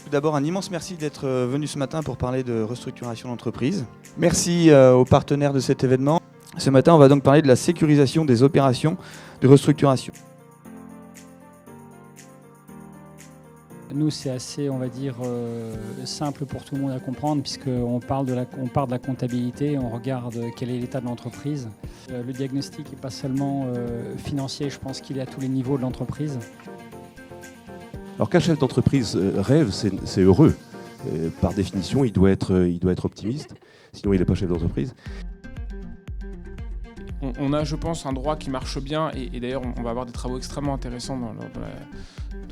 Tout d'abord, un immense merci d'être venu ce matin pour parler de restructuration d'entreprise. Merci aux partenaires de cet événement. Ce matin, on va donc parler de la sécurisation des opérations de restructuration. Nous, c'est assez, on va dire, simple pour tout le monde à comprendre, puisqu'on part de la comptabilité, on regarde quel est l'état de l'entreprise. Le diagnostic n'est pas seulement financier, je pense qu'il est à tous les niveaux de l'entreprise. Alors qu'un chef d'entreprise rêve, c'est heureux. Par définition, il doit être optimiste, sinon il n'est pas chef d'entreprise. On a, je pense, un droit qui marche bien, et d'ailleurs on va avoir des travaux extrêmement intéressants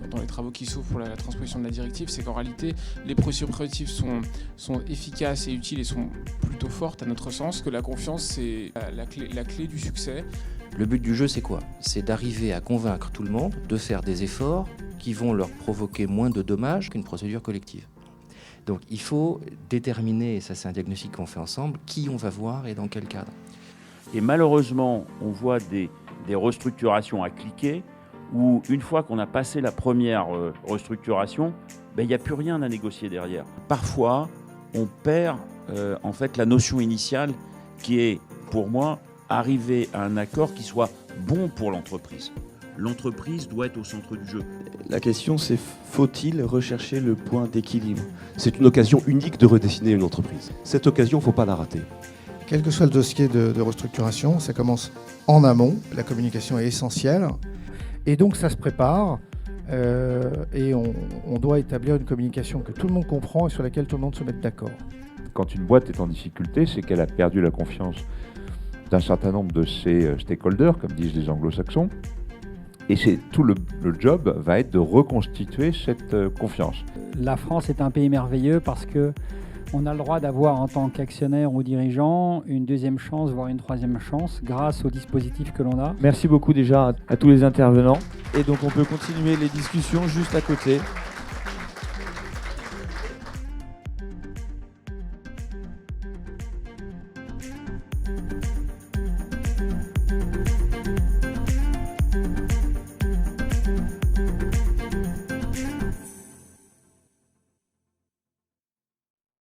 dans les travaux qui s'ouvrent pour la transposition de la directive. C'est qu'en réalité, les procédures préventives sont efficaces et utiles et sont plutôt fortes à notre sens, que la confiance, c'est la clé du succès. Le but du jeu, c'est quoi? C'est d'arriver à convaincre tout le monde de faire des efforts qui vont leur provoquer moins de dommages qu'une procédure collective. Donc il faut déterminer, et ça c'est un diagnostic qu'on fait ensemble, qui on va voir et dans quel cadre. Et malheureusement, on voit des restructurations à cliquer où une fois qu'on a passé la première restructuration, il n'y a plus rien à négocier derrière. Parfois, on perd en fait la notion initiale qui est, pour moi, arriver à un accord qui soit bon pour l'entreprise. L'entreprise doit être au centre du jeu. La question, c'est faut-il rechercher le point d'équilibre? C'est une occasion unique de redessiner une entreprise. Cette occasion, il ne faut pas la rater. Quel que soit le dossier de restructuration, ça commence en amont. La communication est essentielle. Et donc ça se prépare et on doit établir une communication que tout le monde comprend et sur laquelle tout le monde se mette d'accord. Quand une boîte est en difficulté, c'est qu'elle a perdu la confiance d'un certain nombre de ses stakeholders, comme disent les anglo-saxons. Et tout le job va être de reconstituer cette confiance. La France est un pays merveilleux parce que on a le droit d'avoir en tant qu'actionnaire ou dirigeant une deuxième chance, voire une troisième chance, grâce au dispositif que l'on a. Merci beaucoup déjà à tous les intervenants. Et donc on peut continuer les discussions juste à côté.